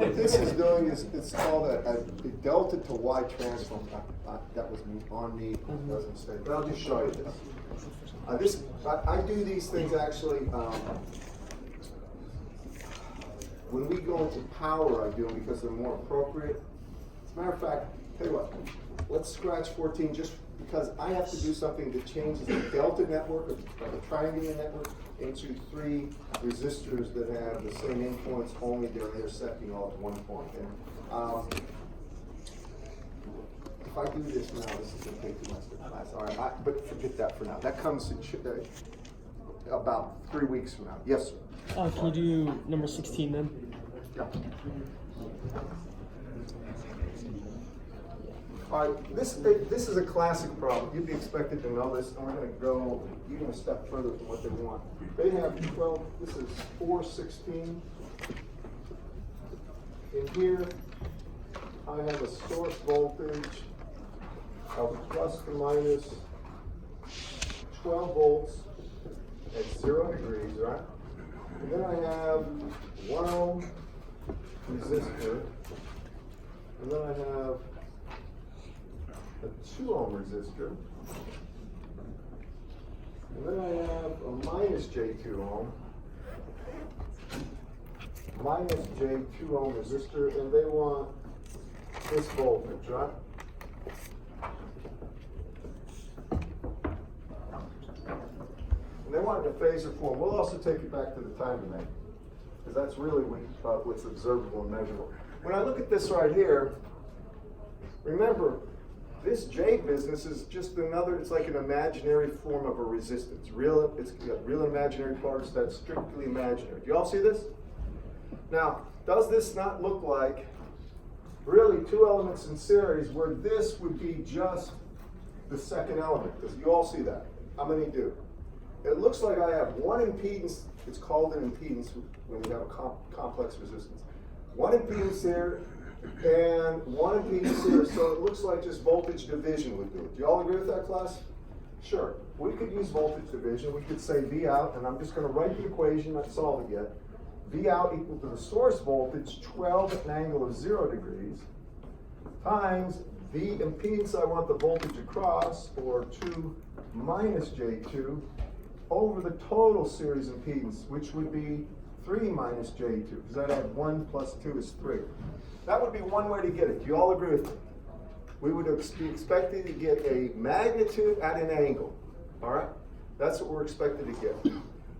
what this is doing is, it's called a delta to Y transform. That was on me, that was a mistake, but I'll just show you this. I do these things actually, when we go into power, I do them because they're more appropriate. As a matter of fact, tell you what, let's scratch 14 just because I have to do something that changes the delta network of the triangular network into 3 resistors that have the same endpoints, only they're intersecting all at one point. And, if I do this now, this is going to take too much of the class. All right, but forget that for now. That comes about 3 weeks from now. Yes, sir. Can you do number 16 then? Yeah. All right, this is a classic problem. You'd be expected to know this, and we're going to go even a step further than what they want. They have 12, this is 416. In here, I have a source voltage of plus or minus 12 volts at 0 degrees, right? And then I have 1 ohm resistor, and then I have a 2 ohm resistor, and then I have a minus J2 ohm, minus J2 ohm resistor, and they want this voltage, right? And they want it in a phasor form. We'll also take it back to the time domain, because that's really what's observable and measurable. When I look at this right here, remember, this J business is just another, it's like an imaginary form of a resistance. It's got real imaginary parts that's strictly imaginary. Do you all see this? Now, does this not look like really 2 elements in series where this would be just the second element? Does you all see that? How many do? It looks like I have one impedance. It's called an impedance when you have a complex resistance. One impedance here and one impedance here. So it looks like just voltage division would do it. Do you all agree with that, class? Sure. We could use voltage division. We could say V out, and I'm just going to write the equation, not solve it yet. V out equal to the source voltage, 12 at an angle of 0 degrees, times the impedance I want the voltage across, or 2 minus J2, over the total series impedance, which would be 3 minus J2, because I'd have 1 plus 2 is 3. That would be one way to get it. Do you all agree with me? We would be expected to get a magnitude at an angle. All right? That's what we're expected to get.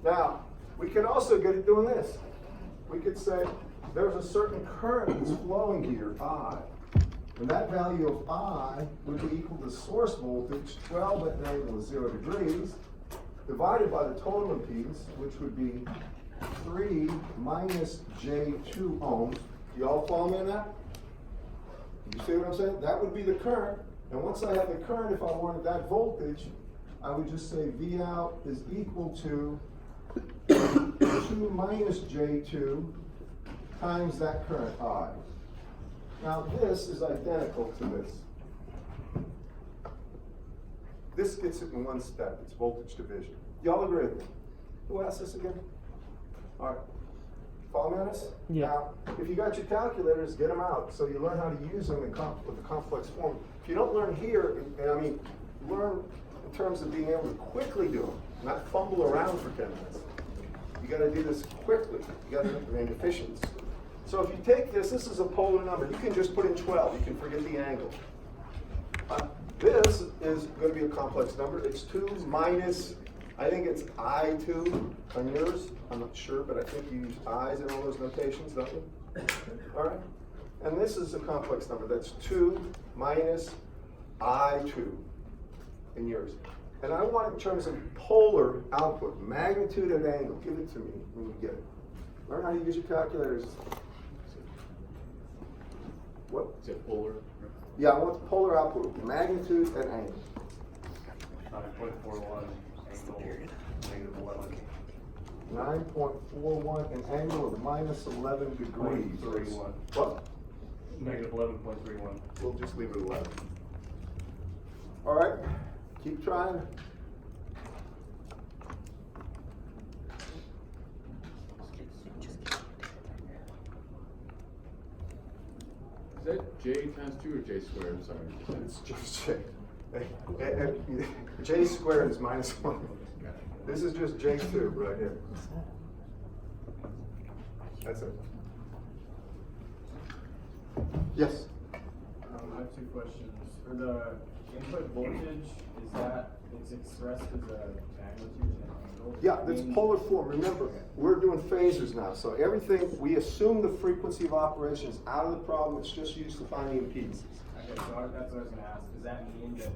Now, we could also get it doing this. We could say there's a certain current that's flowing here, I. And that value of I would be equal to source voltage, 12 at an angle of 0 degrees, divided by the total impedance, which would be 3 minus J2 ohms. Do y'all follow me on that? You see what I'm saying? That would be the current. And once I have the current, if I wanted that voltage, I would just say V out is equal to 2 minus J2 times that current I. Now this is identical to this. This gets it in one step. It's voltage division. Y'all agree with me? Who asked this again? All right. Follow me on this? Yeah. Now, if you got your calculators, get them out so you learn how to use them with the complex form. If you don't learn here, learn in terms of being able to quickly do them, not fumble around for 10 minutes. You got to do this quickly. You got to remain efficient. So if you take this is a polar number. You can just put in 12. You can forget the angle. This is going to be a complex number. It's 2 minus, I think it's I2 on yours. I'm not sure, but I think you use I's in all those notations, don't you? All right. And this is a complex number. That's 2 minus I2 in yours. And I want it in terms of polar output, magnitude and angle. Give it to me when you get it. Learn how to use your calculators. What? Is it polar? Yeah, I want the polar output, magnitude and angle. 9.41 angle, -11. 9.41, an angle of minus 11 degrees. 31. What? -11.31. We'll just leave it 11. All right, keep trying. Is that J times 2 or J squared? I'm sorry. It's just J. J squared is minus 1. This is just J2 right here. That's it. Yes? I have two questions. For the input voltage, is that, it's expressed as a magnitude and angle? Yeah, that's polar form. Remember, we're doing phasors now. So everything, we assume the frequency of operation is out of the problem. It's just used to find the impedances. Okay, so that's what I was gonna ask. Does that mean that,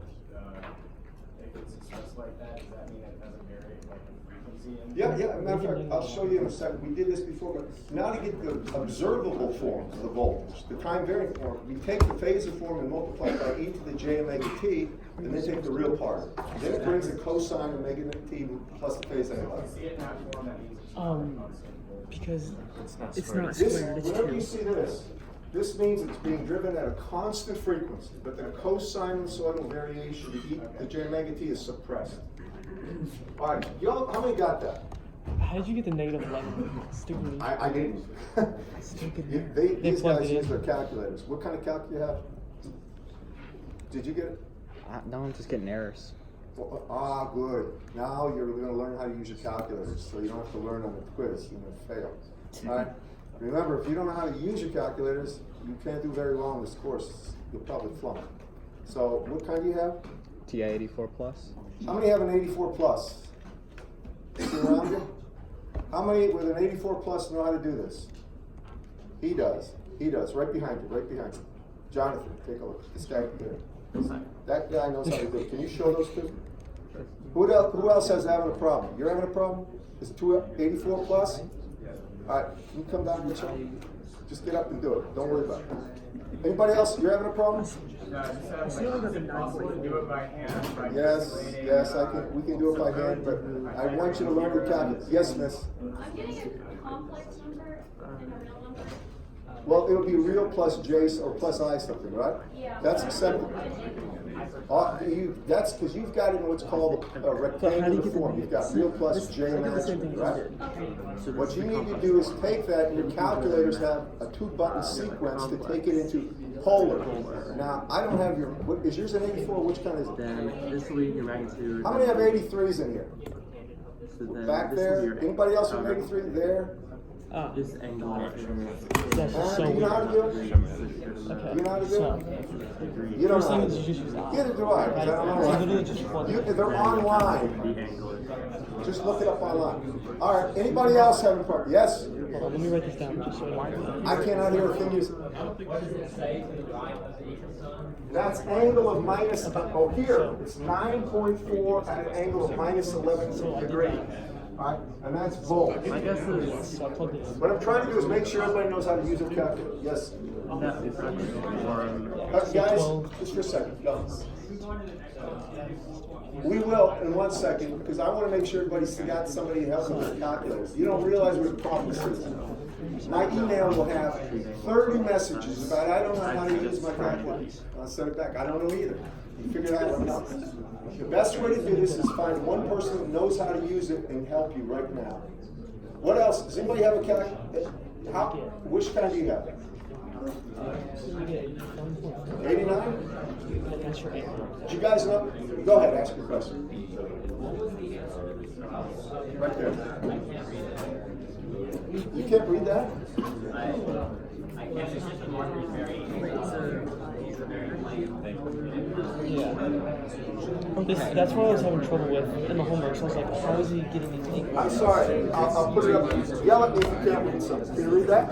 if it's expressed like that, does that mean that it doesn't vary like in frequency? Yeah, yeah. As a matter of fact, I'll show you in a second. We did this before, but now to get the observable form of the voltage, the time varying form, we take the phasor form and multiply it by e to the j omega t, and then take the real part. Then it brings the cosine omega t plus the phase angle. If you see it in that form, that means it's constant. Because it's not This, squared, it's whenever you two. see this, this means it's being driven at a constant frequency, but then a cosinusoidal variation, the j omega t is suppressed. All right, y'all, how many got that? How did you get the negative 11? Stupid. I didn't. Stupid. These plugged guys it in. use their calculators. What kind of calculator do you have? Did you get it? No, I'm just getting errors. Good. Now you're going to learn how to use your calculators, so you don't have to learn on the quiz. You're going to fail. All right. Remember, if you don't know how to use your calculators, you can't do very well in this course. You'll probably flunk. So, what kind do you have? TI 84 plus. How many have an 84 plus? See around you? How many with an 84 plus know how to do this? He does. He does. Right behind you. Right behind you. Jonathan, take a look. This guy there. That guy knows how to do it. Can you show those two? Who else has having a problem? You're having a problem? Is it 84 plus? All right. Can you come down and show? Just get up and do it. Don't worry about it. Anybody else? You're having a problem? No, I just have, like, is it possible to do it by hand? By Yes, calculating, yes, we can do it by hand, but I want you to learn your calculus. Yes, miss? I'm getting a complex number and a real number. Well, it'll be real plus J or plus I something, right? Yeah. That's acceptable. That's because you've got it in what's called a rectangular form. You've got real plus J imaginary, right? What you need to do is take that, and your calculators have a 2-button sequence to take it into polar. Now, I don't have your, is yours an 84? Which kind is it? Then this will be your magnitude. How many have 83s in here? So then Back this will be there? your Anybody else with 83 there? This angle is That's just so Do you know how to weird. do it? Okay. Do you know how to do So, it? You don't first know. thing is you just use I. Neither do I, 'cause I don't know So why. literally just plug it. They're the online. angle is. Just look it up online. All right, anybody else having a problem? Yes? Hold on, let me write this down just so I know. I cannot hear a thing you say. That's angle of minus, oh, here, it's 9.4 at an angle of minus 11 degrees. All right, and that's volt. My guess is So I plugged it in. What I'm trying to do is make sure everybody knows how to use their calculator. Yes? that is Guys, just for a second, go. We will in 1 second, because I want to make sure everybody's got somebody to help with their calculators. You don't realize what a problem this is. My email will have 30 messages about I don't know how to use my calculator. I'll send it back. I don't know either. You figure that one out. The best way to do this is find one person that knows how to use it and help you right now. What else? Does anybody have a calculator? Which kind do you have? 89? That's your angle. Did you guys know? Go ahead, ask your question. Right there. You can't read that? Yeah. That's what I was having trouble with in the homework. So I was like, how is he getting these angles? I'm sorry. I'll put it up. Yell at me if you can't read something. Can you read that?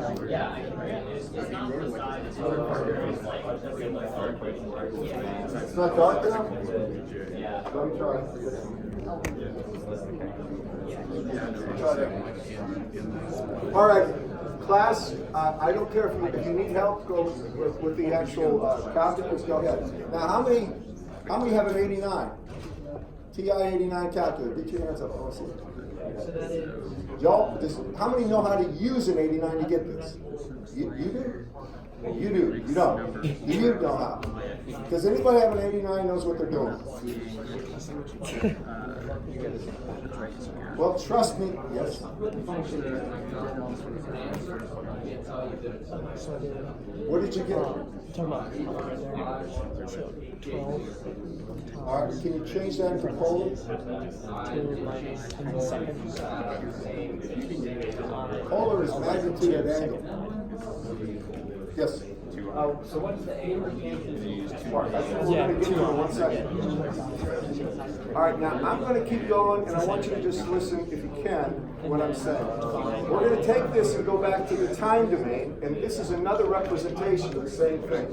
It's not dark enough? Let me try. Try that. All right, class, I don't care if you need help, go with the actual calculators, go ahead. Now, how many have an 89? TI 89 calculator, get your hands up, I want to see it. Y'all, how many know how to use an 89 to get this? You do? You do, you don't. You don't have. Does anybody have an 89 knows what they're doing? Well, trust me, yes. What did you get? Talking about so 12 All right, can you change that into polar? 2 minus 10 seconds. Polar is magnitude at angle. Yes. So what's the A Mark, I think we're gonna get to it in 1 second. All right, now I'm gonna keep going, and I want you to just listen, if you can, to what I'm saying. We're gonna take this and go back to the time domain, and this is another representation of the same thing.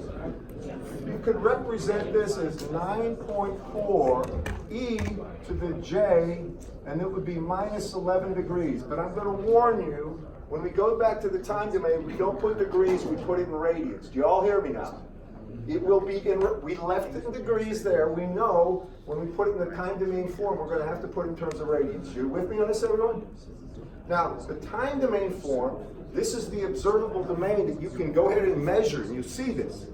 You could represent this as 9.4 e to the j, and it would be minus 11 degrees. But I'm gonna warn you, when we go back to the time domain, we don't put degrees, we put it in radians. Do you all hear me now? It will be in, we left it in degrees there. We know when we put it in the time domain form, we're going to have to put it in terms of radians. You with me on this, everyone? Now, the time domain form, this is the observable domain that you can go ahead and measure, and you see this.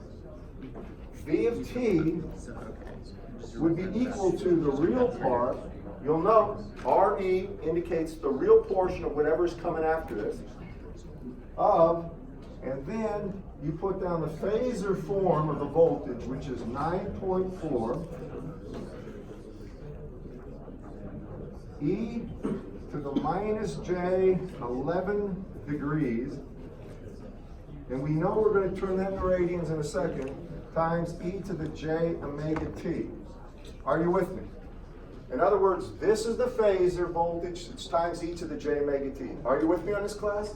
V of t would be equal to the real part. You'll note RE indicates the real portion of whatever's coming after this, and then you put down the phasor form of the voltage, which is 9.4 e to the minus j 11 degrees, and we know we're going to turn that into radians in a second, times e to the j omega t. Are you with me? In other words, this is the phasor voltage, it's times e to the j omega t. Are you with me on this, class?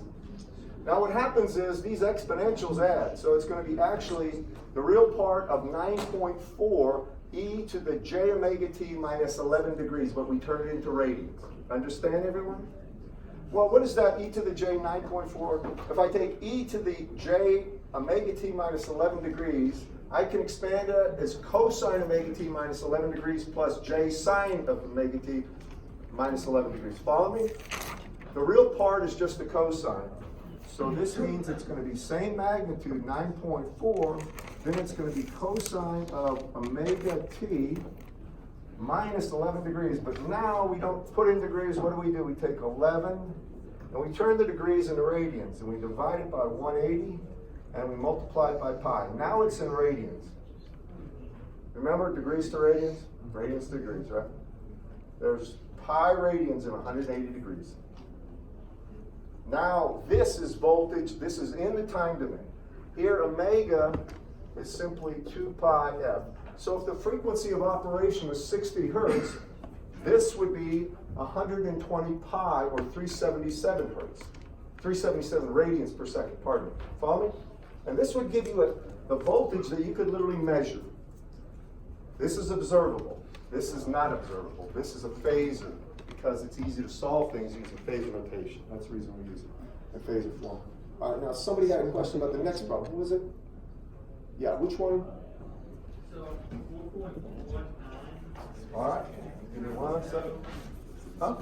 Now what happens is these exponentials add, so it's going to be actually the real part of 9.4 e to the j omega t minus 11 degrees, but we turn it into radians. Understand, everyone? Well, what is that e to the j 9.4? If I take e to the j omega t minus 11 degrees, I can expand it as cosine omega t minus 11 degrees plus j sine of omega t minus 11 degrees. Follow me? The real part is just the cosine. So this means it's going to be same magnitude, 9.4, then it's going to be cosine of omega t minus 11 degrees. But now we don't put in degrees. What do? We take 11, and we turn the degrees into radians, and we divide it by 180, and we multiply it by pi. Now it's in radians. Remember, degrees to radians? Radians to degrees, right? There's pi radians in 180 degrees. Now, this is voltage, this is in the time domain. Here, omega is simply 2 pi f. So if the frequency of operation was 60 hertz, this would be 120 pi, or 377 hertz. 377 radians per second, pardon me. Follow me? And this would give you a voltage that you could literally measure. This is observable. This is not observable. This is a phasor, because it's easy to solve things using phasor notation. That's the reason we use it in phasor form. All right, now somebody had a question about the next problem. Who was it? Yeah, which one? All right, give me 1 second. Huh?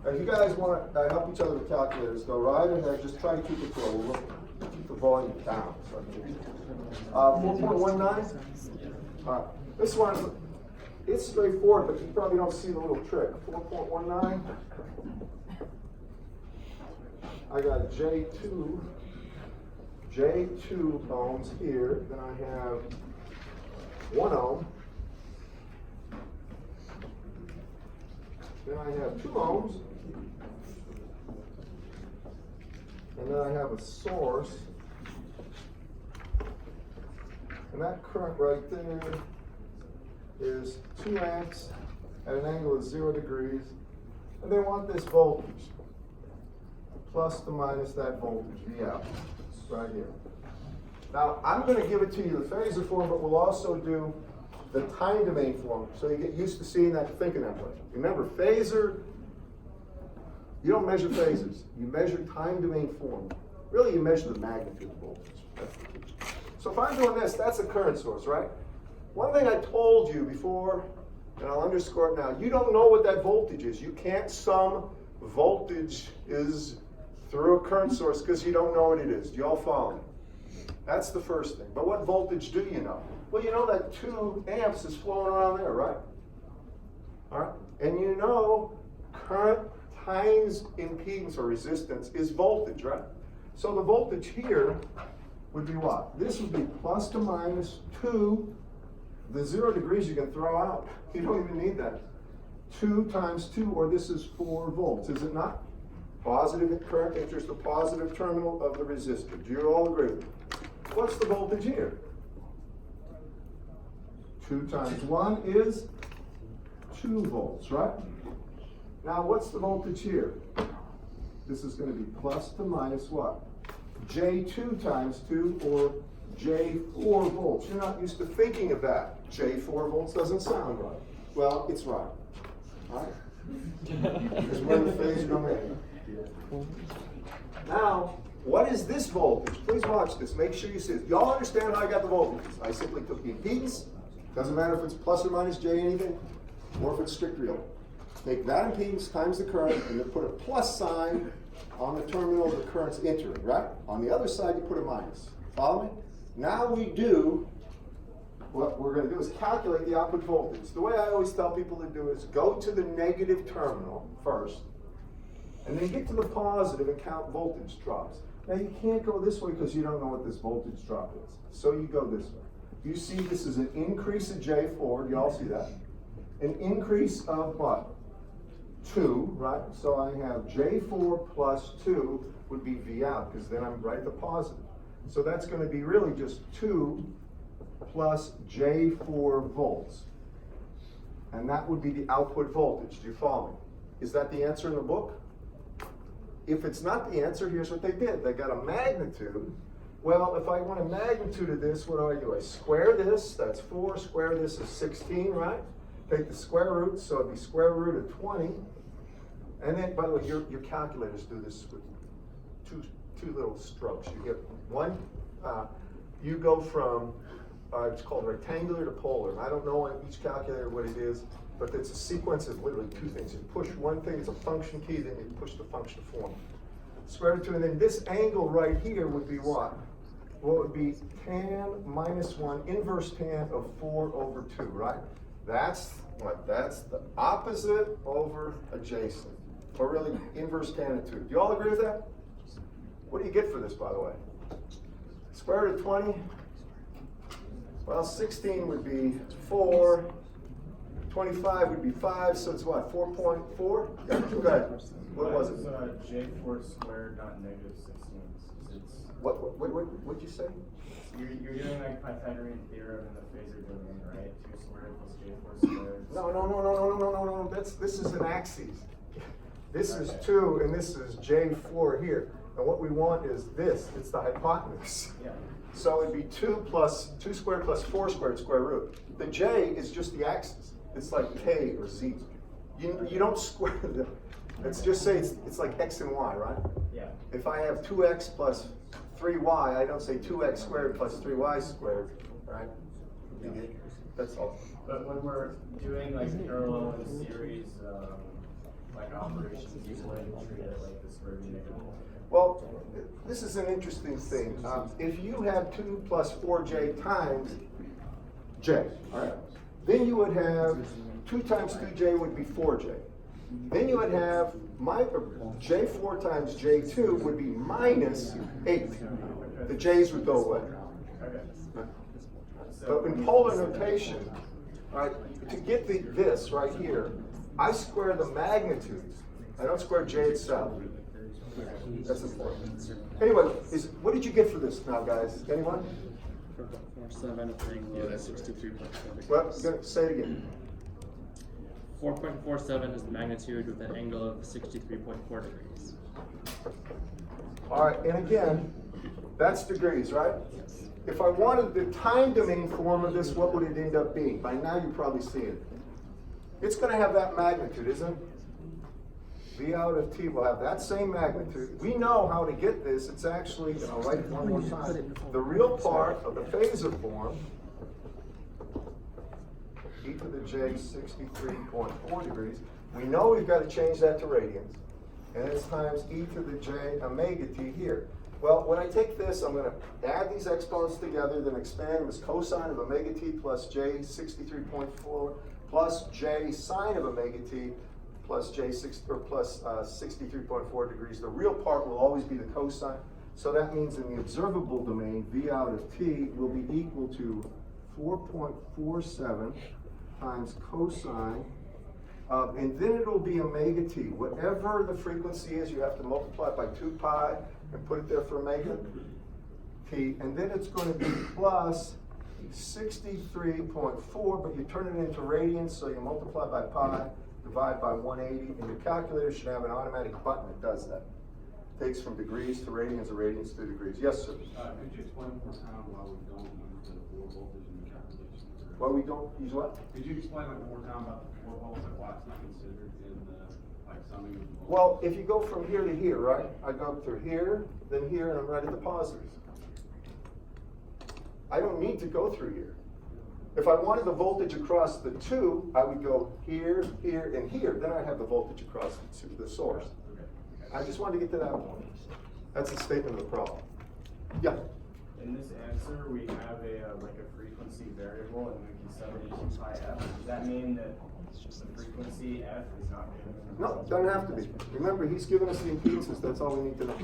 If you guys want to help each other with calculators, go right ahead. Just try to keep it low. Keep the volume down. 4.19. All right. This one, it's straightforward, but you probably don't see the little trick. 4.19. I got J2 ohms here. Then I have 1 ohm. Then I have 2 ohms. And then I have a source. And that current right there is 2 amps at an angle of 0 degrees. And they want this voltage, plus to minus that voltage, V out, right here. Now, I'm going to give it to you the phasor form, but we'll also do the time domain form, so you get used to seeing that, thinking that way. Remember, phasor, you don't measure phasors. You measure time domain form. Really, you measure the magnitude of voltage. That's the key. So if I'm doing this, that's a current source, right? One thing I told you before, and I'll underscore it now, you don't know what that voltage is. You can't sum voltage is through a current source because you don't know what it is. Do you all follow me? That's the first thing. But what voltage do you know? Well, you know that 2 amps is flowing around there, right? All right? And you know current times impedance or resistance is voltage, right? So the voltage here would be what? This would be plus to minus 2. The 0 degrees you can throw out. You don't even need that. 2 times 2, or this is 4 volts, is it not? Positive current enters the positive terminal of the resistor. Do you all agree with me? What's the voltage here? 2 times 1 is 2 volts, right? Now what's the voltage here? This is going to be plus to minus what? J2 times 2, or J4 volts. You're not used to thinking of that. J4 volts doesn't sound right. Well, it's right. All right? Because we're in the phase domain. Now, what is this voltage? Please watch this. Make sure you see it. Y'all understand how I got the voltages? I simply took the impedance. Doesn't matter if it's plus or minus J anything, or if it's strict real. Take that impedance times the current, and then put a plus sign on the terminal the current's entering, right? On the other side, you put a minus. Follow me? Now what we're going to do is calculate the output voltage. The way I always tell people to do is go to the negative terminal first, and then get to the positive and count voltage drops. Now you can't go this way because you don't know what this voltage drop is. So you go this way. You see this is an increase of J4. Do you all see that? An increase of what? 2, right? So I have J4 plus 2 would be V out, because then I'm right at the positive. So that's going to be really just 2 plus J4 volts. And that would be the output voltage. Do you follow me? Is that the answer in the book? If it's not the answer, here's what they did. They got a magnitude. Well, if I want a magnitude of this, what do? I square this, that's 4, square this is 16, right? Take the square root, so it'd be square root of 20. And then, by the way, your calculators do this with two little strokes. You get one, you go from, it's called rectangular to polar. I don't know on each calculator what it is, but it's a sequence of literally 2 things. You push one thing, it's a function key, then you push the function form. Square root of 2, and then this angle right here would be what? Well, it would be tan minus 1, inverse tan of 4 over 2, right? That's what? That's the opposite over adjacent. Or really, inverse tan of 2. Do you all agree with that? What do you get for this, by the way? Square root of 20? Well, 16 would be 4. 25 would be 5, so it's what, 4.4? Yeah, go ahead. What was it? J4 squared, not negative 16. What'd you say? You're doing like Pythagorean theorem in the phasor domain, right? 2 squared plus J4 squared. No. This is an axis. This is 2, and this is J4 here. And what we want is this. It's the hypotenuse. Yeah. So it'd be 2 squared plus 4 squared square root. The J is just the axis. It's like K or Z. You don't square them. Let's just say it's like X and Y, right? Yeah. If I have 2X plus 3Y, I don't say 2X squared plus 3Y squared, right? Yeah. That's all. But when we're doing like parallel and series, like operations, you want to treat it like the square root of negative. Well, this is an interesting thing. If you have 2 plus 4J times J, all right, then you would have 2 times 2J would be 4J. Then you would have J4 times J2 would be minus 8. The J's would go away. Okay. But in polar notation, all right, to get this right here, I square the magnitudes. I don't square J itself. That's important. Anyway, what did you get for this now, guys? Anyone? 4.47 angle of 63.4 degrees. Well, say it again. 4.47 is the magnitude with an angle of 63.4 degrees. All right, and again, that's degrees, right? If I wanted the time domain form of this, what would it end up being? By now you probably see it. It's going to have that magnitude, isn't it? V out of t will have that same magnitude. We know how to get this. It's actually, and I'll write it one more time. The real part of the phasor form, e to the j 63.4 degrees. We know we've got to change that to radians. And it's times e to the j omega t here. Well, when I take this, I'm going to add these exponents together, then expand them as cosine of omega t plus j 63.4 plus j sine of omega t plus j 63.4 degrees. The real part will always be the cosine. So that means in the observable domain, v out of t will be equal to 4.47 times cosine, and then it'll be omega t. Whatever the frequency is, you have to multiply it by 2 pi and put it there for omega t, and then it's going to be plus 63.4, but you turn it into radians, so you multiply by pi, divide by 180, and your calculator should have an automatic button that does that. Takes from degrees to radians or radians to degrees. Yes, sir? Could you explain one more time why we don't use the 4 voltage in the calculation? Well, we don't use what? Could you explain like one more time about the 4 volts, like why it's not considered in the, like summing of the volts? Well, if you go from here to here, right? I go through here, then here, and I'm right at the positives. I don't need to go through here. If I wanted the voltage across the two, I would go here, here, and here. Then I'd have the voltage across the source. I just wanted to get to that point. That's the statement of the problem. Yeah. In this answer, we have like a frequency variable, and we can sub it into pi f. Does that mean that the frequency f is not given? No, it doesn't have to be. Remember, he's given us the impedances. That's all we need to know.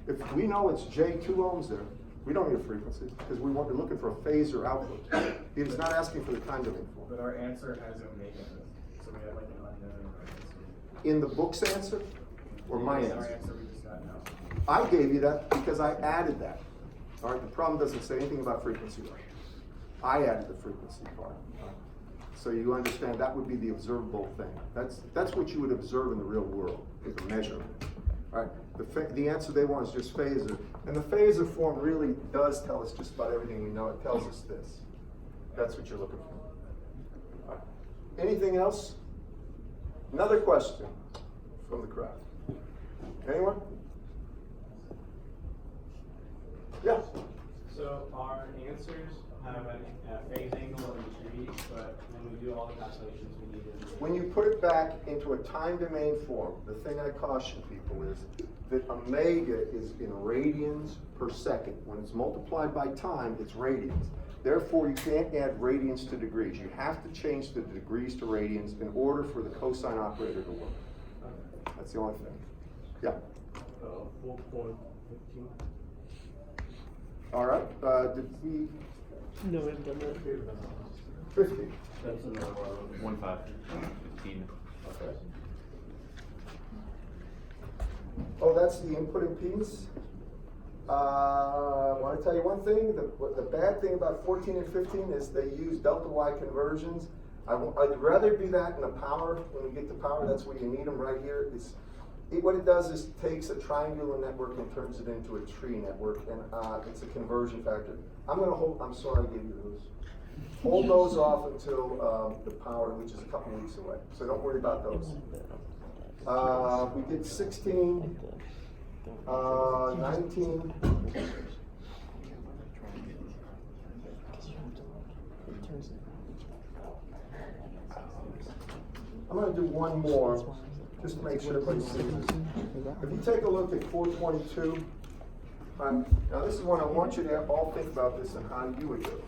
If we know it's J 2 ohms there, we don't need a frequency because we're looking for a phasor output. He's not asking for the time domain form. But our answer has omega in it, so we have like an unknown answer. In the book's answer or my Our answer? answer we just got now. I gave you that because I added that. All right, the problem doesn't say anything about frequency. I added the frequency part. So you understand that would be the observable thing. That's what you would observe in the real world, is a measurement. All right, the answer they want is just phasor. And the phasor form really does tell us just about everything we know. It tells us this. That's what you're looking for. All right. Anything else? Another question from the crowd. Anyone? Yeah. So our answers have a phase angle in degrees, but when we do all the calculations, we need to. When you put it back into a time domain form, the thing I caution people is that omega is in radians per second. When it's multiplied by time, it's radians. Therefore, you can't add radians to degrees. You have to change the degrees to radians in order for the cosine operator to work. That's the only thing. Yeah. 4.15. All right. Did we? No, we haven't done that. 50. That's another 1.5. Okay. Oh, that's the input impedance. I want to tell you one thing. The bad thing about 14 and 15 is they use delta Y conversions. I'd rather do that in the power. When we get to power, that's where you need them right here. What it does is takes a triangular network and turns it into a tree network, and it's a conversion factor. I'm sorry I gave you those. Hold those off until the power, which is a couple weeks away. So don't worry about those. We did 16, 19. I'm going to do one more, just to make sure everybody sees it. If you take a look at 422, now this is one I want you to all think about this and how you would do it.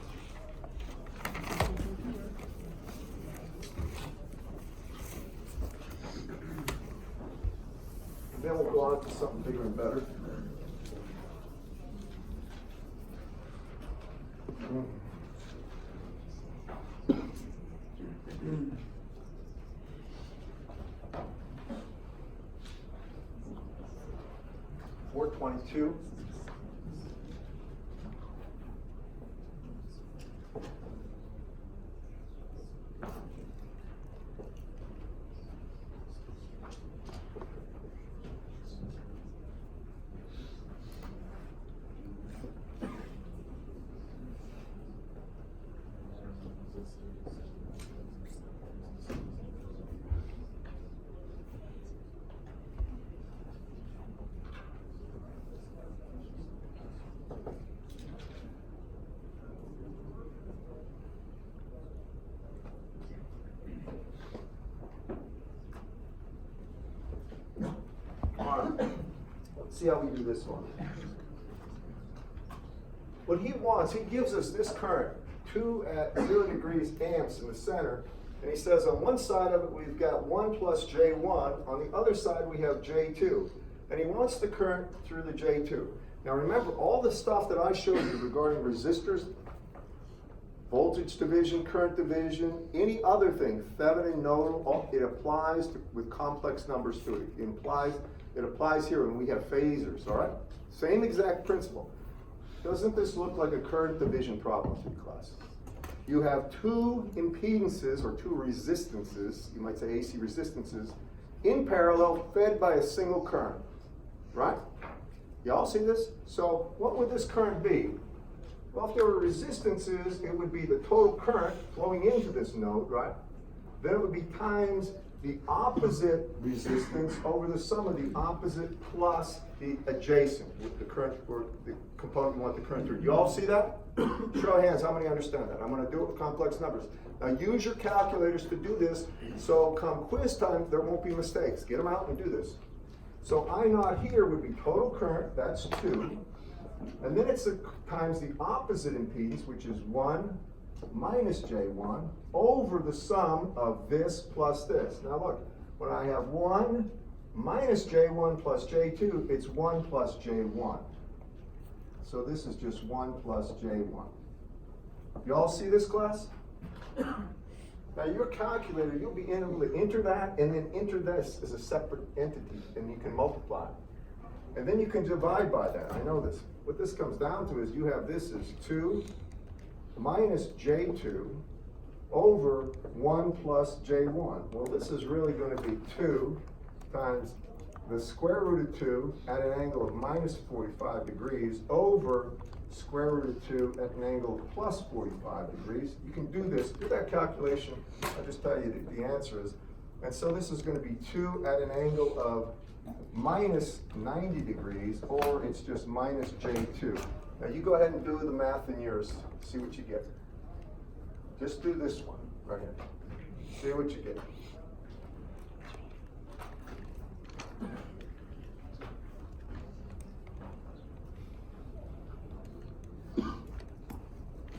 Then we'll go on to something bigger and better. .422. see how we do this one. What he wants, he gives us this current, 2 at 0 degrees amps in the center, and he says on one side of it we've got 1 plus J1, on the other side we have J2, and he wants the current through the J2. Now remember, all the stuff that I showed you regarding resistors, voltage division, current division, any other thing, Thevenin, nodal, it applies with complex numbers to it. It applies here when we have phasors, all right? Same exact principle. Doesn't this look like a current division problem to you, class? You have 2 impedances or 2 resistances, you might say AC resistances, in parallel, fed by a single current, right? Y'all see this? So what would this current be? Well, if there were resistances, it would be the total current flowing into this node, right? Then it would be times the opposite resistance over the sum of the opposite plus the adjacent, with the current, or the component you want the current through. You all see that? Show of hands, how many understand that? I'm gonna do it with complex numbers. Now use your calculators to do this, so come quiz time, there won't be mistakes. Get them out and do this. So I naught here would be total current, that's 2. And then it's times the opposite impedance, which is 1 minus J1 over the sum of this plus this. Now look, when I have 1 minus J1 plus J2, it's 1 plus J1. So this is just 1 plus J1. You all see this, class? Now your calculator, you'll be able to enter that and then enter this as a separate entity, and you can multiply. And then you can divide by that, I know this. What this comes down to is you have this as 2 minus J2 over 1 plus J1. Well, this is really going to be 2 times the square root of 2 at an angle of minus 45 degrees over square root of 2 at an angle of plus 45 degrees. You can do this, do that calculation. I'll just tell you the answer is. And so this is going to be 2 at an angle of minus 90 degrees, or it's just minus J2. Now you go ahead and do the math in yours, see what you get. Just do this one right here. See what you get.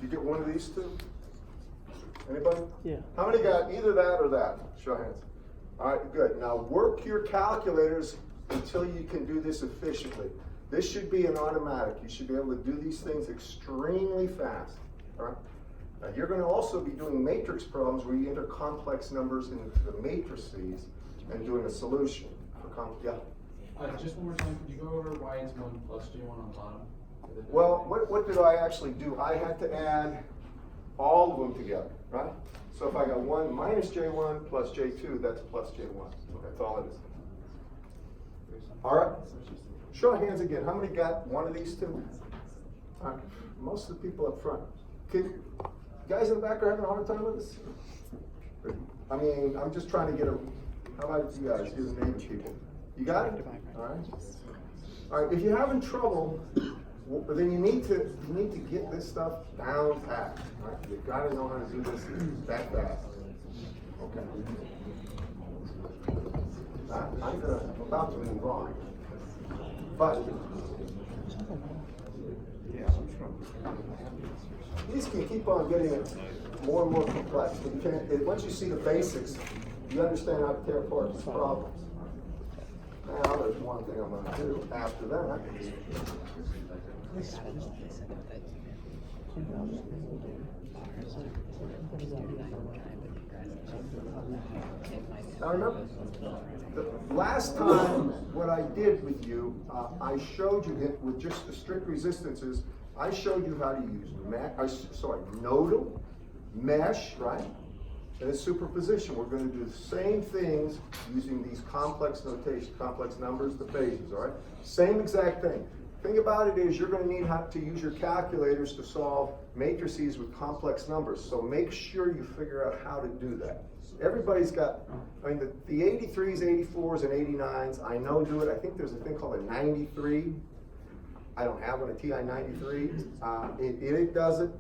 You get one of these two? Anybody? Yeah. How many got either that or that? Show of hands. All right, good. Now work your calculators until you can do this efficiently. This should be an automatic. You should be able to do these things extremely fast. All right? Now you're going to also be doing matrix problems where you enter complex numbers into the matrices and doing a solution. Yeah. Just one more time, could you go over why it's 1 plus J1 on the bottom? Well, what did I actually do? I had to add all of them together, right? So if I got 1 minus J1 plus J2, that's plus J1. That's all it is. All right. Show of hands again. How many got one of these two? All right. Most of the people up front. Guys in the back are having a hard time with this? I mean, I'm just trying to get a, how about you guys, you the native people? You got it? All right. All right, if you're having trouble, well, then you need to get this stuff down pat. Right? You gotta know how to do this that fast. Okay. I'm about to move on. But these can keep on getting more and more complex. But you can't, once you see the basics, you understand how to tear apart these problems. Now there's one thing I'm going to do after that. Now remember, the last time what I did with you, I showed you that with just the strict resistances, I showed you how to use nodal, mesh, right? And then superposition. We're going to do the same things using these complex notation, complex numbers, the phases, all right? Same exact thing. Thing about it is you're going to need to use your calculators to solve matrices with complex numbers. So make sure you figure out how to do that. Everybody's got, I mean, the 83s, 84s, and 89s, I know do it. I think there's a thing called a 93. I don't have one, a TI 93. It does it.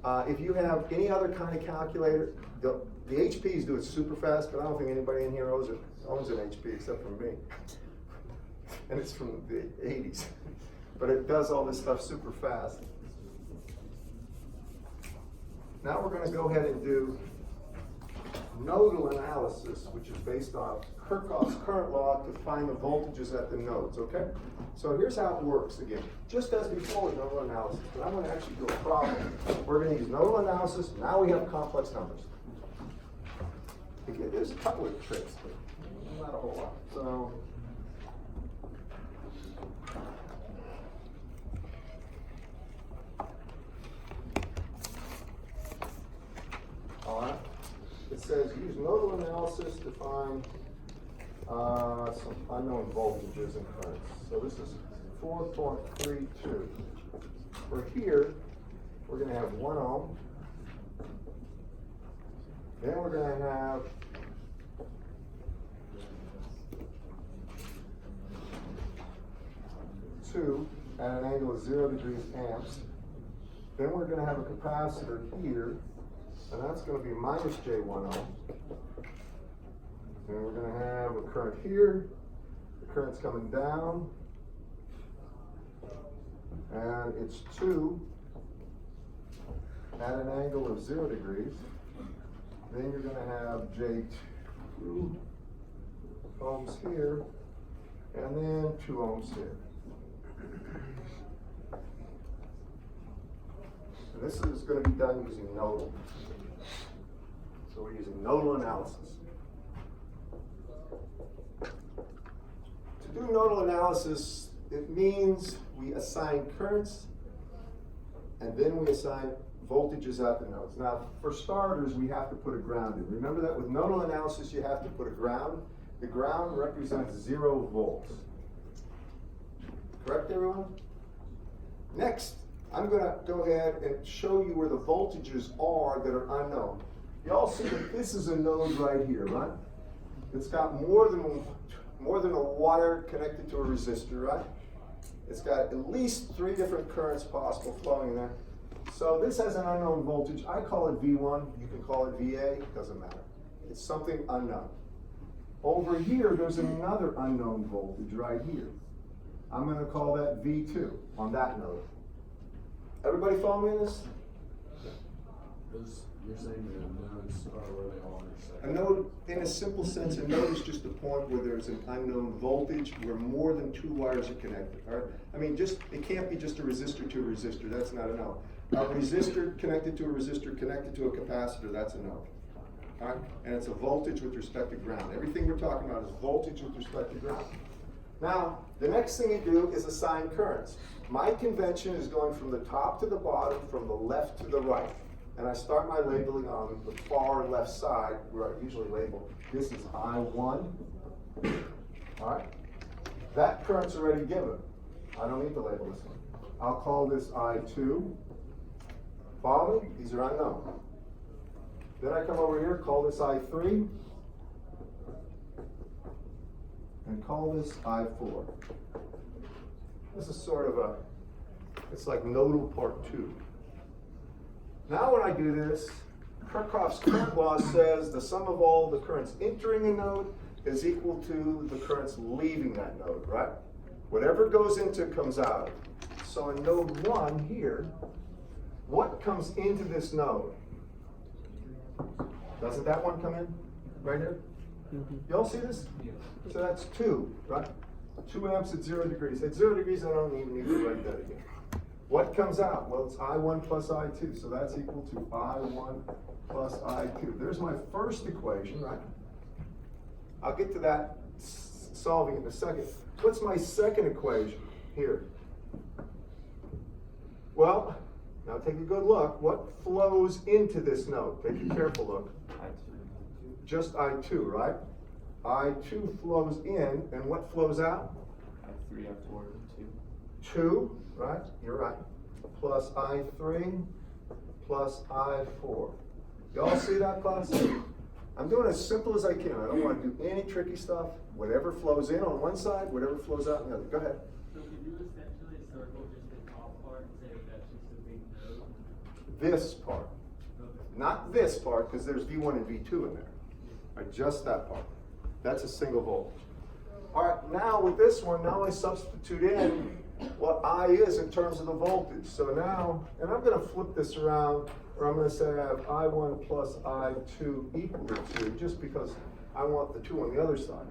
If you have any other kind of calculator, the HPs do it super fast, but I don't think anybody in here owns an HP except for me. and it's from the 80s. But it does all this stuff super fast. Now we're gonna go ahead and do nodal analysis, which is based on Kirchhoff's current law to find the voltages at the nodes, okay? So here's how it works again. Just as before with nodal analysis, but I'm gonna actually do a problem. We're gonna use nodal analysis, now we have complex numbers. Again, there's a couple of tricks, but not a whole lot. So, all right. It says use nodal analysis to find some unknown voltages and currents. So this is 4.32. For here, we're going to have 1 ohm. Then we're going to have 2 at an angle of 0 degrees amps. Then we're going to have a capacitor here, and that's going to be minus J1 ohm. Then we're going to have a current here. The current's coming down. And it's 2 at an angle of 0 degrees. Then you're going to have J2 ohms here, and then 2 ohms here. And this is going to be done using nodal. So we're using nodal analysis. To do nodal analysis, it means we assign currents and then we assign voltages at the nodes. Now, for starters, we have to put a ground in. Remember that with nodal analysis, you have to put a ground. The ground represents 0 volts. Correct, everyone? Next, I'm going to go ahead and show you where the voltages are that are unknown. You all see that this is a node right here, right? It's got more than a wire connected to a resistor, right? It's got at least 3 different currents possible flowing there. So this has an unknown voltage. I call it V1. You can call it VA. It doesn't matter. It's something unknown. Over here, there's another unknown voltage right here. I'm going to call that V2 on that node. Everybody follow me in this? You're saying the nodes are where they all intersect? A node, in a simple sense, a node is just a point where there's an unknown voltage where more than 2 wires are connected. All right? I mean, it can't be just a resistor to a resistor. That's not a node. A resistor connected to a resistor connected to a capacitor, that's a node. All right? And it's a voltage with respect to ground. Everything we're talking about is voltage with respect to ground. Now, the next thing you do is assign currents. My convention is going from the top to the bottom, from the left to the right. And I start my labeling on the far left side, where I usually label, this is I1. All right? That current's already given. I don't need to label this one. I'll call this I2. Follow me? These are unknown. Then I come over here, call this I3. And call this I4. This is sort of it's like nodal part 2. Now when I do this, Kirchhoff's current law says the sum of all the currents entering a node is equal to the currents leaving that node, right? Whatever goes into comes out. So in node 1 here, what comes into this node? Doesn't that one come in right here? You all see this? So that's 2, right? 2 amps at 0 degrees. At 0 degrees, I don't even need to write that again. What comes out? Well, it's I1 plus I2, so that's equal to I1 plus I2. There's my first equation, right? I'll get to that solving it in a second. What's my second equation here? Well, now take a good look. What flows into this node? Take a careful look. Just I2, right? I2 flows in, and what flows out? I3, I4, 2. 2, right? You're right. Plus I3, plus I4. Y'all see that, class? I'm doing as simple as I can. I don't want to do any tricky stuff. Whatever flows in on one side, whatever flows out on the other. Go ahead. So could you essentially circle just the top part and say that's just a big node? This part. Not this part, because there's V1 and V2 in there. Right, just that part. That's a single voltage. All right, now with this one, now I substitute in what I is in terms of the voltage. So now, and I'm gonna flip this around, or I'm gonna say I have I1 plus I2 equal to 2, just because I want the 2 on the other side.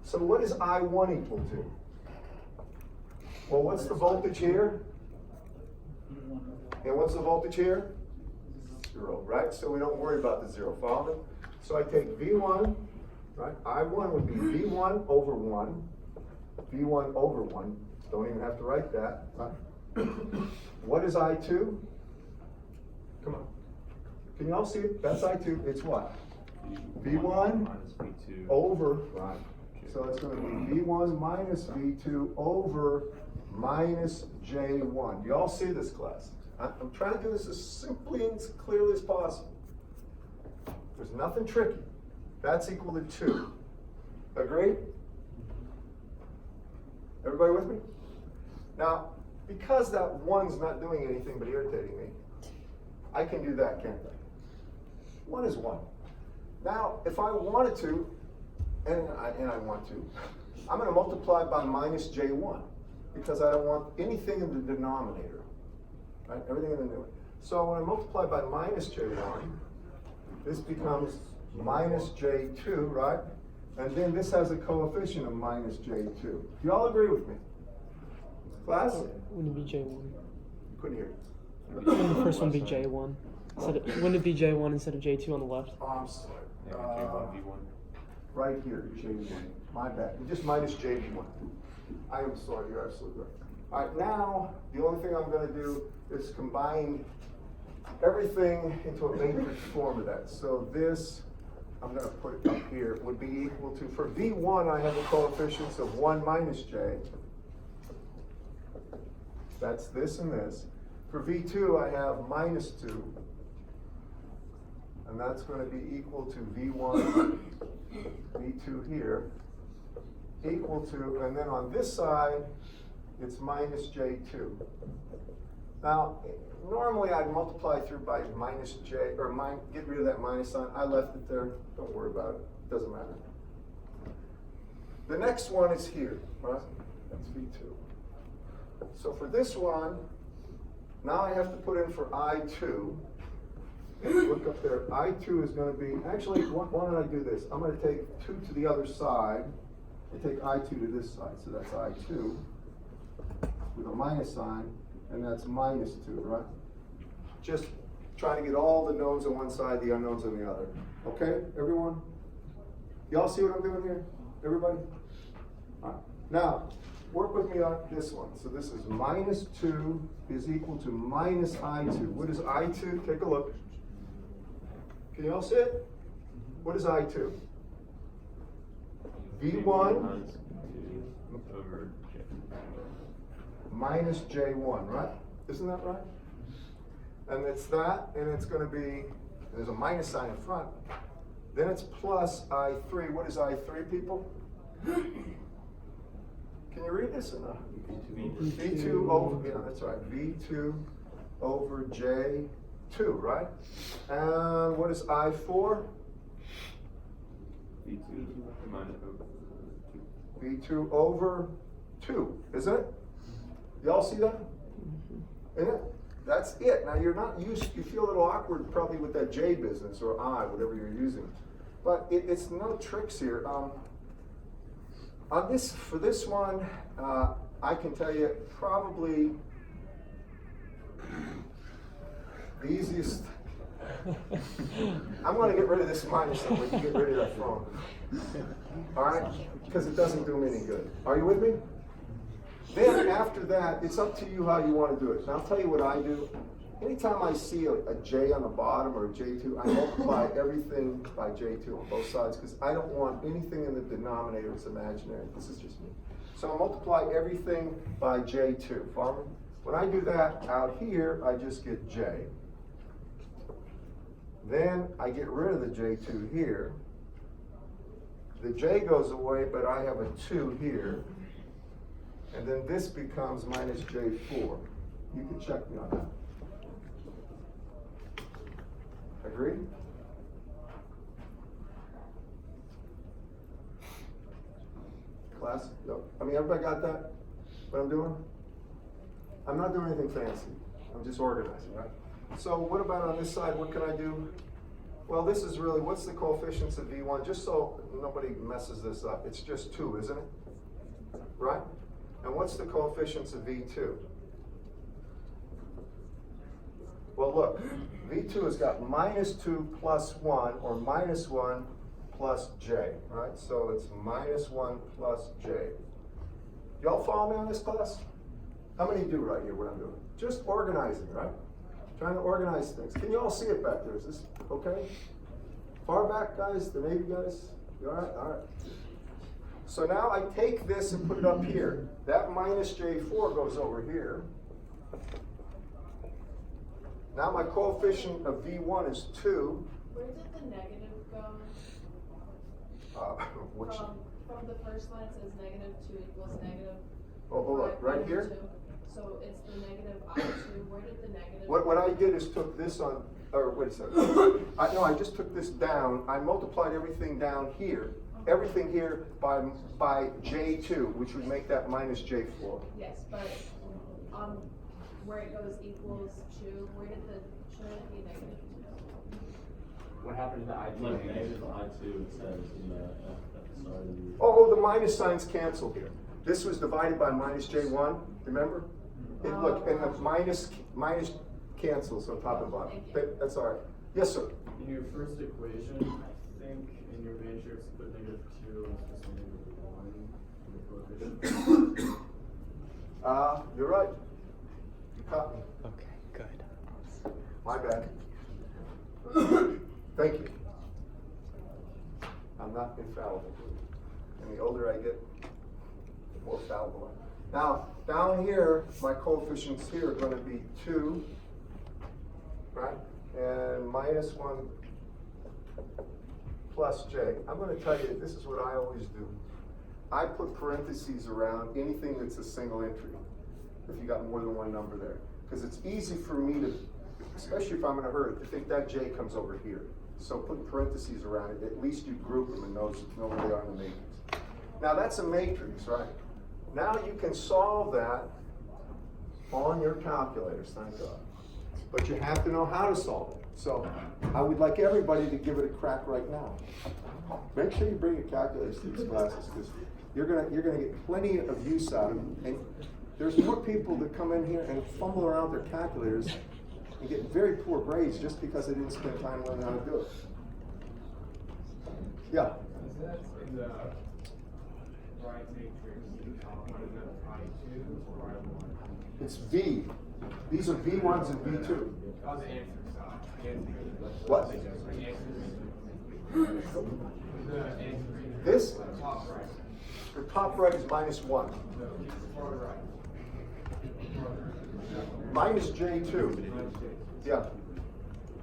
So what is I1 equal to? Well, what's the voltage here? And what's the voltage here? 0, right? So we don't worry about the 0, follow me? So I take V1, right? I1 would be V1 over 1, V1 over 1. Don't even have to write that, right? What is I2? Come on. Can you all see it? That's I2. It's what? V1 minus V2 over, right. So it's going to be V1 minus V2 over minus J1. Do you all see this, class? I'm trying to do this as simply and as clearly as possible. There's nothing tricky. That's equal to 2. Agreed? Everybody with me? Now, because that 1's not doing anything but irritating me, I can do that, can't I? 1 is 1. Now, if I wanted to, and I want to, I'm going to multiply by minus J1 because I don't want anything in the denominator, right? Everything in the numerator. So when I multiply by minus J1, this becomes minus J2, right? And then this has a coefficient of minus J2. Do you all agree with me? Class? Wouldn't it be J1? Couldn't hear. Wouldn't the first one be J1? Wouldn't it be J1 instead of J2 on the left? Oh, I'm sorry. Yeah, J1, V1. Right here, J1. My bad. Just minus J1. I am sorry, you're absolutely right. All right, now, the only thing I'm going to do is combine everything into a matrix form of that. So this, I'm going to put it up here, would be equal to, for V1, I have the coefficients of 1 minus J. That's this and this. For V2, I have minus 2. And that's going to be equal to V1, V2 here, equal to, and then on this side, it's minus J2. Now, normally I'd multiply through by minus J, or get rid of that minus sign. I left it there. Don't worry about it. Doesn't matter. The next one is here, right? That's V2. So for this one, now I have to put in for I2. Look up there. I2 is going to be, actually, why don't I do this? I'm going to take 2 to the other side and take I2 to this side. So that's I2 with a minus sign, and that's minus 2, right? Just trying to get all the knowns on one side, the unknowns on the other. Okay, everyone? Y'all see what I'm doing here? Everybody? All right. Now, work with me on this one. So this is minus 2 is equal to minus I2. What is I2? Take a look. Can you all see it? What is I2? V1 minus V2 over J. minus J1, right? Isn't that right? And it's that, and it's going to be, there's a minus sign in front. Then it's plus I3. What is I3, people? Can you read this or not? V2 over, yeah, that's right. V2 over J2, right? And what is I4? V2 minus over 2. V2 over 2, isn't it? Y'all see that? Isn't it? That's it. Now you're not used, you feel a little awkward probably with that J business or I, whatever you're using. But it's no tricks here. On this, for this one, I can tell you probably the easiest. I'm going to get rid of this minus so we can get rid of that phone. All right? Because it doesn't do me any good. Are you with me? Then after that, it's up to you how you want to do it. And I'll tell you what I do. Anytime I see a J on the bottom or a J2, I multiply everything by J2 on both sides because I don't want anything in the denominator that's imaginary. This is just me. So I multiply everything by J2. Follow me? When I do that out here, I just get J. Then I get rid of the J2 here. The J goes away, but I have a 2 here. And then this becomes minus J4. You can check me on that. Agreed? Class? class? No. I mean, everybody got that? What I'm doing? I'm not doing anything fancy. I'm just organizing, right? So what about on this side? What can I do? Well, this is really, what's the coefficients of V1? Just so nobody messes this up. It's just 2, isn't it? Right? And what's the coefficients of V2? Well, look, V2 has got -2 plus 1, or -1 plus J, right? So it's -1 plus J. Y'all follow me on this, class? How many do right here what I'm doing? Just organizing, right? Trying to organize things. Can you all see it back there? Is this okay? Far back, guys? The Navy guys? You all right? All right. So now I take this and put it up here. That minus J4 goes over here. Now my coefficient of V1 is 2. Where did the negative go? Which? From the first line, it says -2 equals negative. Oh, hold on. Right here? 5.2. So it's the negative I2. Where did the negative? What I did is took this on, or wait a second. I just took this down. I multiplied everything down here, everything here by J2, which would make that minus J4. Yes, but where it goes equals 2, where did the, should it be -2? What happened to the I2? Negative I2, it says in the, at the start of the. Oh, the minus signs cancel here. This was divided by minus J1, remember? Look, and the minus cancels on top and bottom. That's all right. Yes, sir. In your first equation, I think in your matrix, put -2 and it's just -1 for the coefficient. You're right. You caught me. Okay, good. My bad. Thank you. I'm not infallible. And the older I get, the more fallible I am. Now, down here, my coefficients here are going to be 2, right? And -1 plus J. I'm going to tell you, this is what I always do. I put parentheses around anything that's a single entry, if you got more than one number there. Because it's easy for me to, especially if I'm in a hurry, to think that J comes over here. So put parentheses around it, at least you group them and know where they are in the matrix. Now that's a matrix, right? Now you can solve that on your calculators, thank God. But you have to know how to solve it. So I would like everybody to give it a crack right now. Make sure you bring your calculators to these classes, because you're gonna get plenty of use out of them. And there's more people that come in here and fumble around with their calculators and get very poor grades just because they didn't spend time learning how to do it. Yeah. Is that in the right matrix, what is that, I2 or I1? It's V. These are V1s and V2. Oh, the answer side. What? The answer. The answer. This? Top right. The top right is -1. No, far right. Minus J2. Yeah.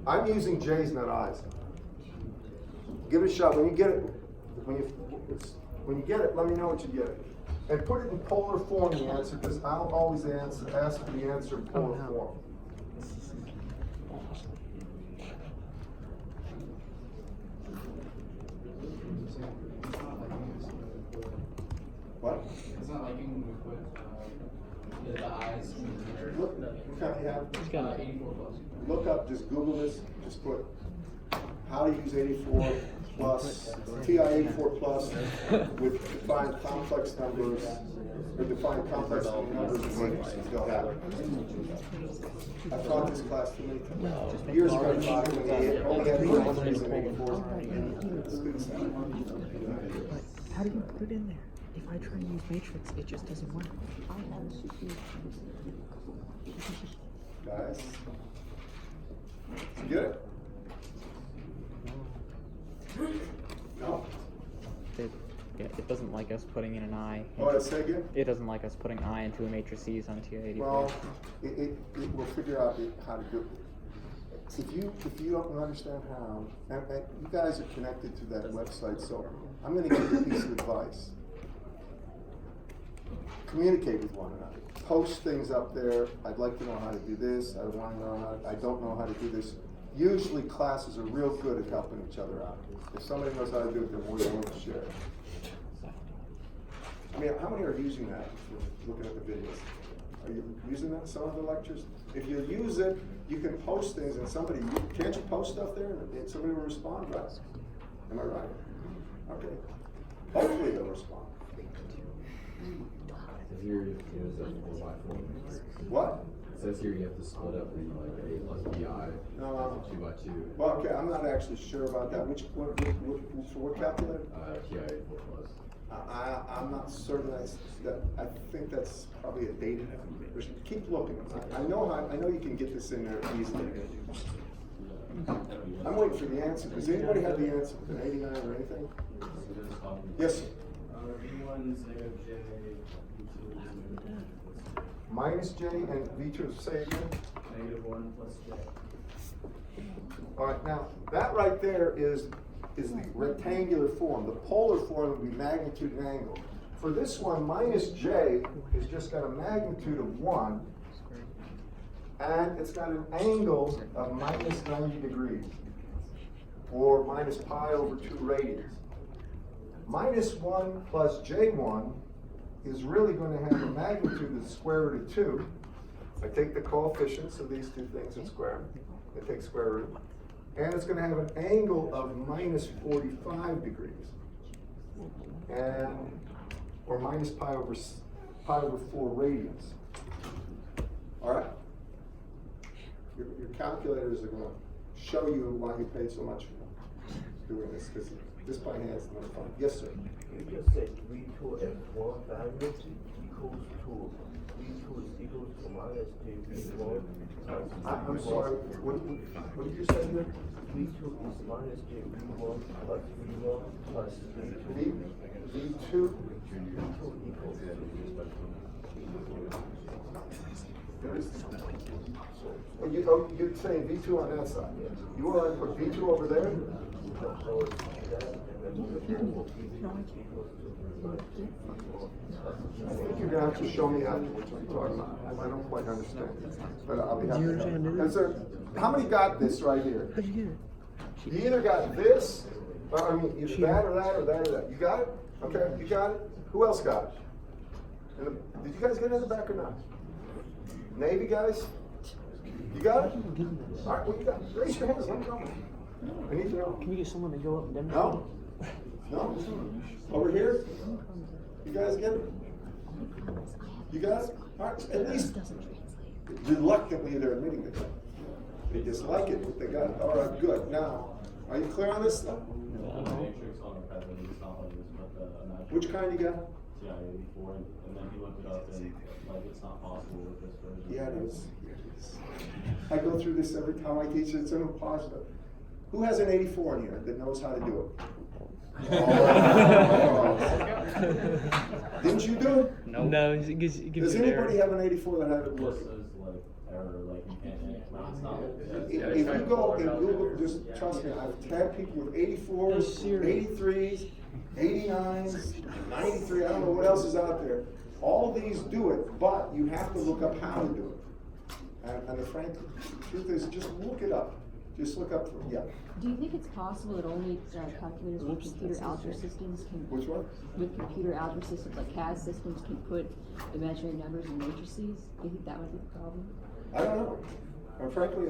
I'm using J's, not I's. Give it a shot. When you get it, when you get it, let me know what you get. And put it in polar form, the answer, because I'll always ask for the answer in polar form. What? It's not like when we put the eyes in there. Look, what kind you have? 84 plus. Look up, just Google this, just put how to use 84 plus, TI-84 plus with defined complex numbers, or defined complex numbers and matrices, they'll have it. I've taught this class too many times. Years ago, I taught it when they only had 83s and 84s. How do you put it in there? If I try and use matrix, it just doesn't work. Guys, you get it? No. It doesn't like us putting in an I. Oh, say again? It doesn't like us putting I into a matrices on TI-84. Well, it will figure out how to do it. If you don't understand how, and you guys are connected to that website, so I'm going to give you a piece of advice. Communicate with one another. Post things up there. I'd like to know how to do this. I want to know how. I don't know how to do this. Usually, classes are real good at helping each other out. If somebody knows how to do it, they're more than willing to share. I mean, how many are using that for looking at the videos? Are you using that in some of the lectures? If you use it, you can post things and somebody, can't you post stuff there and somebody will respond, right? Am I right? Okay. Hopefully they'll respond. Here you have to use a 4x4. What? It says here you have to split up the like A plus BI. No. 2x2. Well, okay, I'm not actually sure about that. What calculator? TI 4 plus. I'm not certain I think that's probably a dated. Keep looking. I know you can get this in there easily. I'm waiting for the answer. Does anybody have the answer? An 89 or anything? Yes, sir. V1 is negative J, V2 is negative Minus J and V2, say it again. negative 1 plus J. All right, now that right there is the rectangular form. The polar form would be magnitude and angle. For this one, minus J has just got a magnitude of 1, and it's got an angle of minus 90 degrees, or minus pi over 2 radians. Minus 1 plus J1 is really going to have a magnitude of the square root of 2. I take the coefficients of these two things and square them. I take square root. And it's going to have an angle of minus 45 degrees. Or minus pi over 4 radians. All right? Your calculators are going to show you why you paid so much for doing this, because this by hand is not fun. Yes, sir? You just said V2 and 1 value equals to V2 is equal to minus J V1. I'm sorry, what did you say here? V2 is minus J V1 plus V1 plus V2. V2? V2 equals You're saying V2 on that side? You want to put V2 over there? I think you're going to have to show me afterwards what you're talking about. I don't quite understand. But I'll be happy to help. How many got this right here? How'd you get it? You either got this, or I mean, either that or that or that or that. You got it? Okay, you got it? Who else got it? Did you guys get it in the back or not? Navy guys? You got it? All right, what you got? Raise your hands, let me know. I need to know. Can we get someone to go up and demonstrate? No? No? Over here? You guys get it? You got it? All right, at least reluctantly they're admitting it. They dislike it, but they got it. All right, good. Now, are you clear on this stuff? Which kind you got? TI 84, and then he looked it up and like it's not possible with this version. Yeah, it is. I go through this every time I teach it. It's impossible. Who has an 84 in here that knows how to do it? Didn't you do it? No, it gives Does you an anybody error. have an 84 that had it It work? just says like error, like you can't stop If you go in Google, just trust me, I've had people with 84s, 83s, 89s, 93, I don't know what else is out there. All these do it, but you have to look up how to do it. And the frank truth is, just look it up. Just look up, yeah. Do you think it's possible that only calculators with computer algebra systems can... Which one? With computer algebra systems, like CAD systems, can put imaginary numbers in matrices? Do you think that would be the problem? I don't know. Frankly,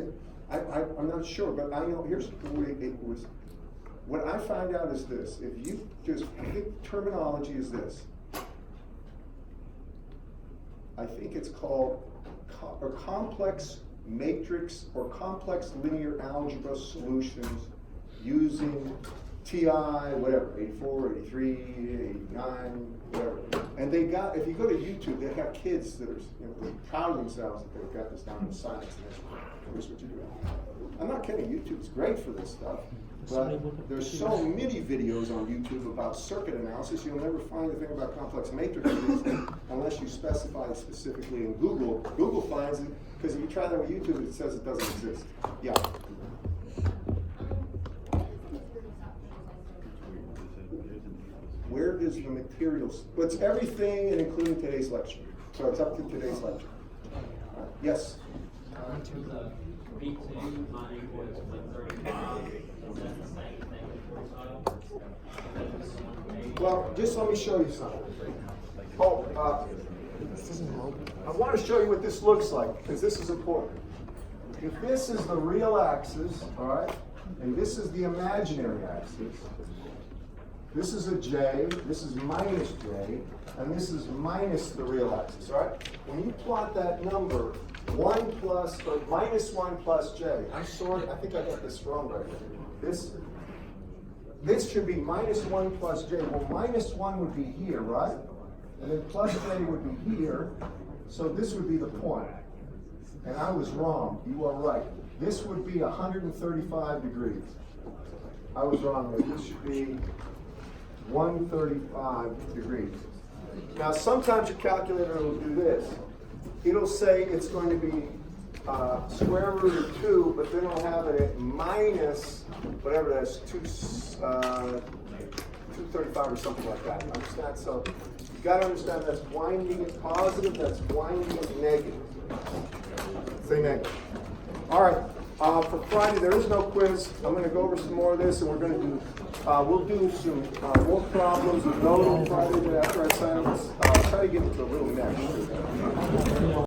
I'm not sure, but I know, here's the way it was. What I find out is this. If you just, I think terminology is this. I think it's called a complex matrix or complex linear algebra solutions using TI, whatever, 84, 83, 89, whatever. And they got, if you go to YouTube, they have kids that are, they're proud of themselves that they've got this down in science. And here's what you do. I'm not kidding, YouTube's great for this stuff. But there's so many videos on YouTube about circuit analysis, you'll never find a thing about complex matrices unless you specify it specifically in Google. Google finds it, because if you try that with YouTube, it says it doesn't exist. Yeah. Where is the materials? Well, it's everything and including today's lecture. So it's up to today's lecture. Yes? V2 not equal to 35. Is that the same thing as 45? Well, just let me show you something. I want to show you what this looks like, because this is important. If this is the real axis, all right, and this is the imaginary axis, this is a J, this is minus J, and this is minus the real axis, all right? When you plot that number, 1 plus, or minus 1 plus J, I think I got this wrong right here. This should be minus 1 plus J. Well, minus 1 would be here, right? And then plus J would be here, so this would be the point. And I was wrong, you are right. This would be 135 degrees. I was wrong there, this should be 135 degrees. Now, sometimes your calculator will do this. It'll say it's going to be square root of 2, but then it'll have it at minus, whatever that is, 235 or something like that. Understand? So you've got to understand that's winding it positive, that's winding it negative. Say negative. All right. For Friday, there is no quiz. I'm going to go over some more of this, and we're going to do, we'll do some more problems with note on Friday after I sign up. Try to get to the little next.